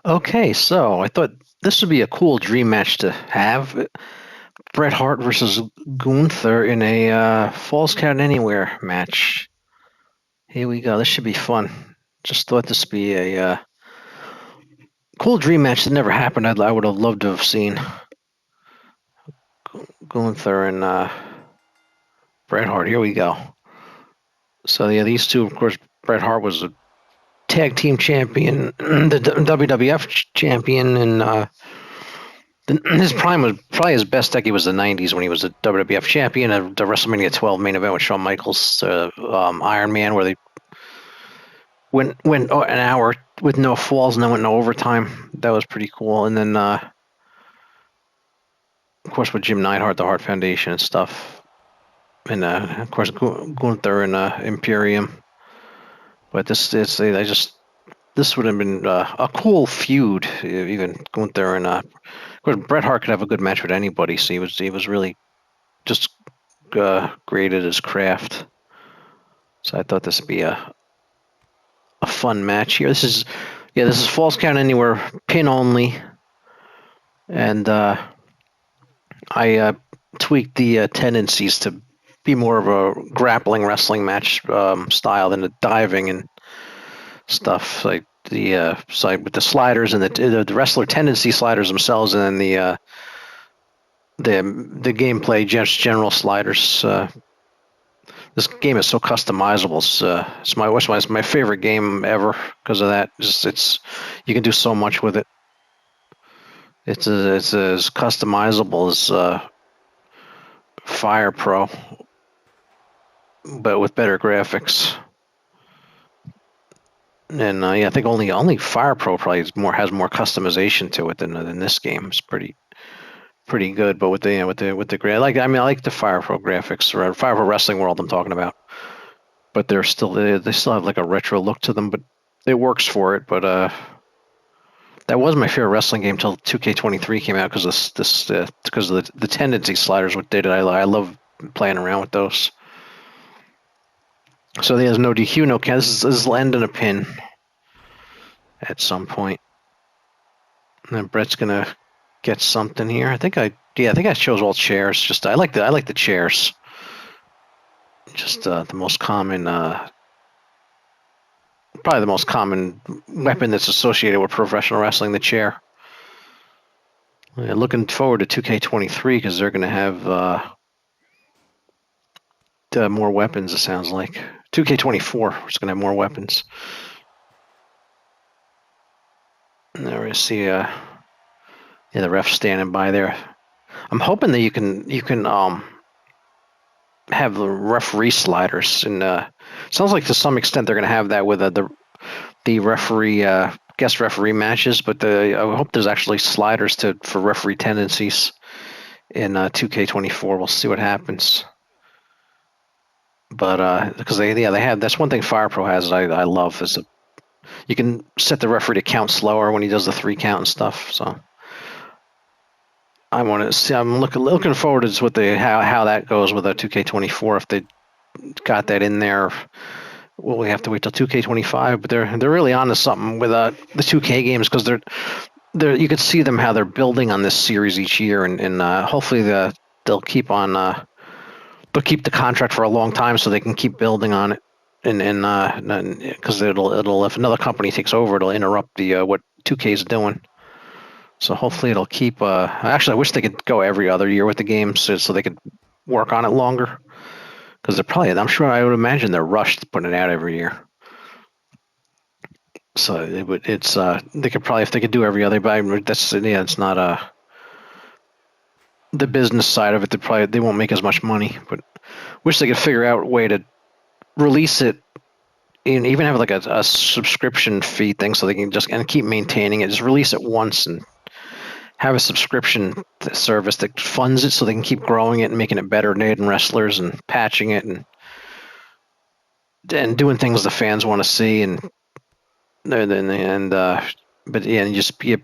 Okay, so I thought this would be a cool dream match to have. Bret Hart versus Gunther in a Falls Count Anywhere match. Here we go. This should be fun. Just thought this would be a cool dream match that never happened. I would have loved to have seen Gunther and Bret Hart. Here we go. So yeah, these two, of course, Bret Hart was a tag team champion, the WWF champion, and his prime was probably his best decade was the '90s when he was a WWF champion at the WrestleMania 12 main event with Shawn Michaels, Iron Man, where they went an hour with no falls and then went no overtime. That was pretty cool. And then, of course, with Jim Neidhart, the Hart Foundation and stuff, and of course Gunther and Imperium. But this would have been a cool feud, even Gunther and of course Bret Hart could have a good match with anybody. So he was really just great at his craft. So I thought this would be a fun match here. This is Falls Count Anywhere, pin only, and I tweaked the tendencies to be more of a grappling wrestling match style than the diving and stuff like the side with the sliders and the wrestler tendency sliders themselves, and then the gameplay just general sliders. This game is so customizable. It's my favorite game ever because of that. It's you can do so much with it. It's as customizable as Fire Pro, but with better graphics. And yeah, I think only Fire Pro probably has more customization to it than this game. It's pretty good, but with the I like the Fire Pro graphics or Fire Pro Wrestling World I'm talking about. But they still have like a retro look to them, but it works for it. But that was my favorite wrestling game till 2K23 came out because of the tendency sliders. What did it? I love playing around with those. So there's no DQ, no count. This is end in a pin at some point. And then Brett's gonna get something here. I think I chose all chairs. Just I like the chairs. Just the most common, probably the most common weapon that's associated with professional wrestling, the chair. Yeah, looking forward to 2K23 because they're going to have more weapons. It sounds like 2K24 is going to have more weapons. And there we see the ref standing by there. I'm hoping that you can have the referee sliders, and sounds like to some extent they're going to have that with the referee guest referee matches. But I hope there's actually sliders for referee tendencies in 2K24. We'll see what happens. But because they have, that's one thing Fire Pro has that I love is you can set the referee to count slower when he does the 3 count and stuff. So I want to see. I'm looking forward to what how that goes with a 2K24 if they got that in there. Well, we have to wait till 2K25, but they're really onto something with the 2K games because they're you can see them how they're building on this series each year, and hopefully they'll keep on they'll keep the contract for a long time so they can keep building on it, and because it'll if another company takes over, it'll interrupt the what 2K is doing. So hopefully it'll keep. Actually, I wish they could go every other year with the games so they could work on it longer. Because I'm sure I would imagine they're rushed putting it out every year. So they could probably, if they could do every other, but it's not the business side of it. They won't make as much money. But wish they could figure out a way to release it and even have like a subscription fee thing so they can just and keep maintaining it. Just release it once and have a subscription service that funds it so they can keep growing it and making it better and adding wrestlers and patching it and doing things the fans want to see and but yeah, and just you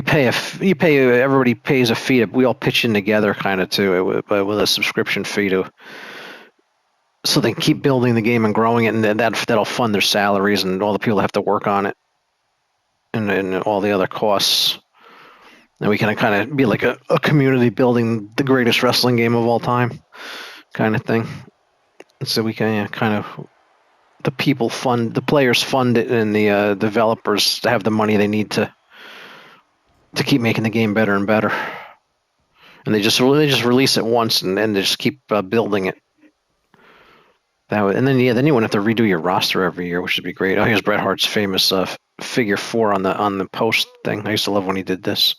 pay everybody pays a fee. We all pitch in together kind of too with a subscription fee so they can keep building the game and growing it, and that'll fund their salaries and all the people that have to work on it. and all the other costs. And we can kind of be like a community building the greatest wrestling game of all time kind of thing. So we can kind of, the players fund it, and the developers have the money they need to keep making the game better and better. And they just release it once, and then they just keep building it. That way, and then then you wouldn't have to redo your roster every year, which would be great. Oh, here's Bret Hart's famous figure 4 on the post thing. I used to love when he did this.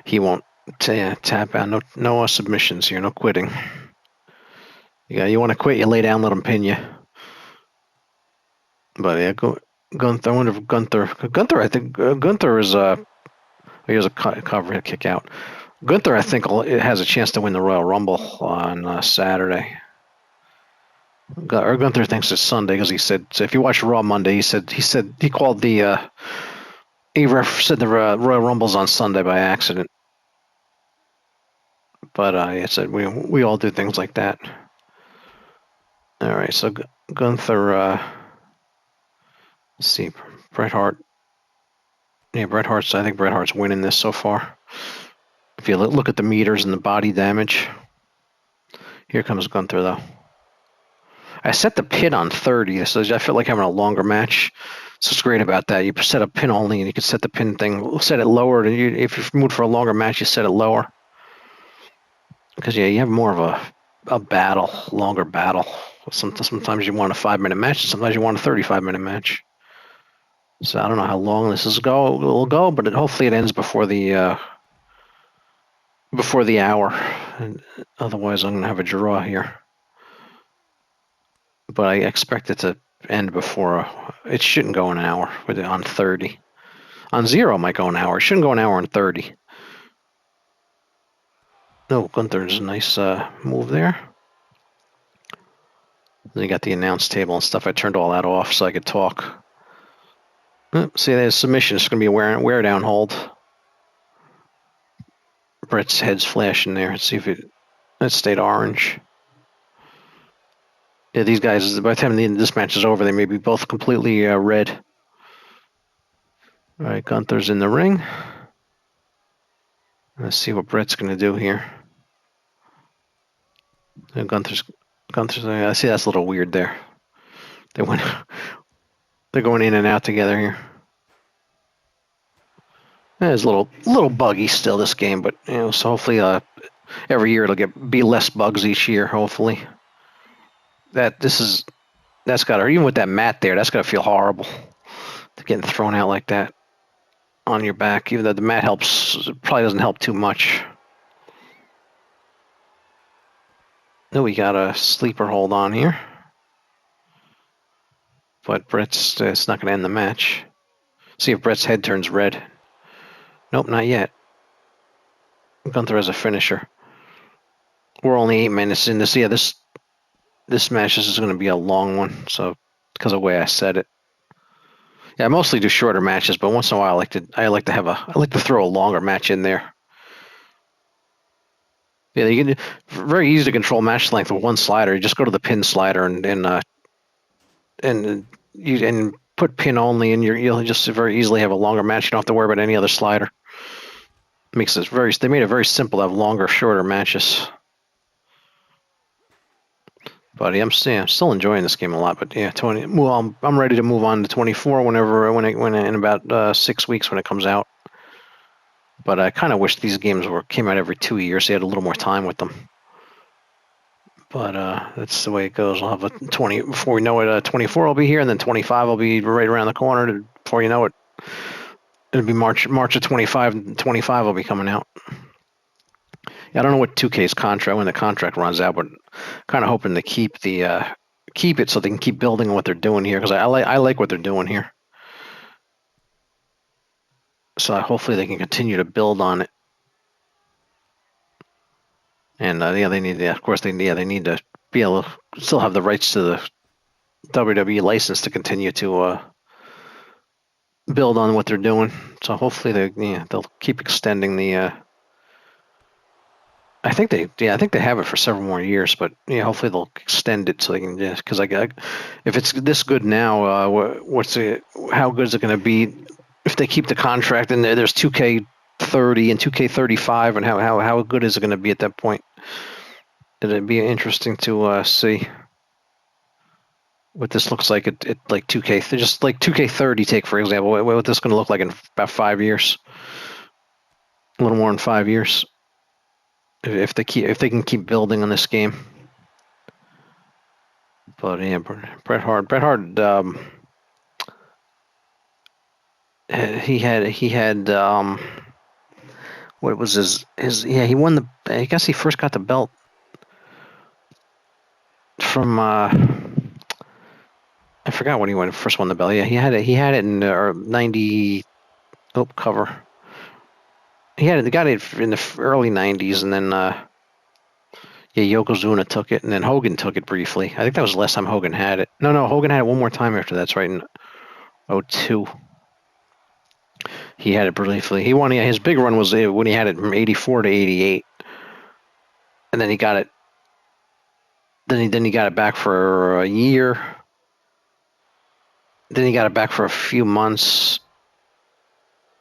He won't tap out. No submissions here. No quitting. Yeah, you want to quit, you lay down, let him pin you. But yeah, Gunther. I wonder if Gunther. I think Gunther is here's a cover kick out. Gunther, I think, has a chance to win the Royal Rumble on Saturday. Or Gunther thinks it's Sunday because he said, so if you watch Raw Monday, he called the said the Royal Rumble's on Sunday by accident. But I said we all do things like that. All right, so Gunther. Let's see, Bret Hart. Yeah, I think Bret Hart's winning this so far. If you look at the meters and the body damage. Here comes Gunther, though. I set the pin on 30, so I feel like having a longer match. So it's great about that. You set a pin only, and you can set the pin thing, set it lower. And if you're moved for a longer match, you set it lower. Because, yeah, you have more of a battle, longer battle. Sometimes you want a 5-minute match, and sometimes you want a 35-minute match. So I don't know how long this will go, but hopefully it ends before the hour. And otherwise, I'm going to have a draw here. But I expect it to end before. It shouldn't go an hour on 30. On 0, it might go an hour. It shouldn't go an hour on 30. No, Gunther's a nice move there. Then you got the announce table and stuff. I turned all that off so I could talk. See, there's submission. It's going to be a wear down hold. Bret's head's flashing there. Let's see if it stayed orange. Yeah, these guys, by the time this match is over, they may be both completely red. All right, Gunther's in the ring. Let's see what Bret's going to do here. And Gunther's. I see that's a little weird there. They're going in and out together here. It's a little buggy still, this game, but so hopefully every year it'll be less bugs each year. Hopefully. That's got to, even with that mat there, that's got to feel horrible to getting thrown out like that on your back. Even though the mat helps, it probably doesn't help too much. No, we got a sleeper hold on here, but Bret's it's not going to end the match. See if Bret's head turns red. Nope, not yet. Gunther has a finisher. We're only 8 minutes in this. Yeah, this match is going to be a long one, so because of the way I said it. Yeah, I mostly do shorter matches, but once in a while I like to throw a longer match in there. Yeah, you can very easy to control match length with one slider. You just go to the pin slider and put pin only, and you'll just very easily have a longer match. You don't have to worry about any other slider. They made it very simple to have longer, shorter matches. But yeah, I'm still enjoying this game a lot. But yeah, I'm ready to move on to 24 when in about 6 weeks when it comes out. But I kind of wish these games came out every 2 years, so you had a little more time with them. But that's the way it goes. I'll have a 20 before we know it. 24 will be here, and then 25 will be right around the corner. Before you know it, it'll be March of 25, and 25 will be coming out. I don't know what 2K's contract when the contract runs out, but kind of hoping to keep it so they can keep building on what they're doing here, because I like what they're doing here. So hopefully they can continue to build on it. And they need to be able to still have the rights to the WWE license to continue to build on what they're doing. So hopefully they'll keep extending the I think they have it for several more years, but yeah, hopefully they'll extend it so they can. Yeah, because if it's this good now, how good is it going to be if they keep the contract and there's 2K30 and 2K35, and how good is it going to be at that point? It'd be interesting to see what this looks like at like 2K, just like 2K30. Take for example, what this going to look like in about 5 years, a little more than 5 years, if they can keep building on this game. But yeah, Bret Hart, he had what was his yeah, he won the, I guess he first got the belt from I forgot when he first won the belt. Yeah, he had it in 90. Oh, cover. He got it in the early 90s, and then yeah, Yokozuna took it, and then Hogan took it briefly. I think that was the last time Hogan had it. No, Hogan had it one more time after that. That's right, in '02. He had it briefly. He won. Yeah, his big run was when he had it from '84 to '88, and then he got it. Then he got it back for a year. Then he got it back for a few months.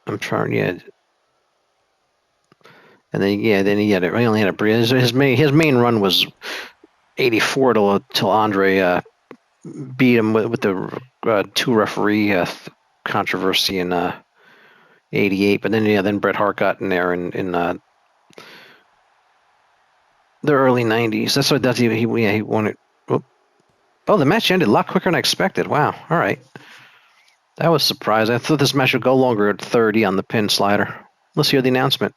I'm trying. Yeah, and then he had it. He only had it. His main run was '84 till Andre beat him with the two referee controversy in '88. But then Bret Hart got in there in the early '90s. That's he won it. Oh, the match ended a lot quicker than I expected. Wow. All right. That was surprising. I thought this match would go longer at 30 on the pin slider. Let's hear the announcement.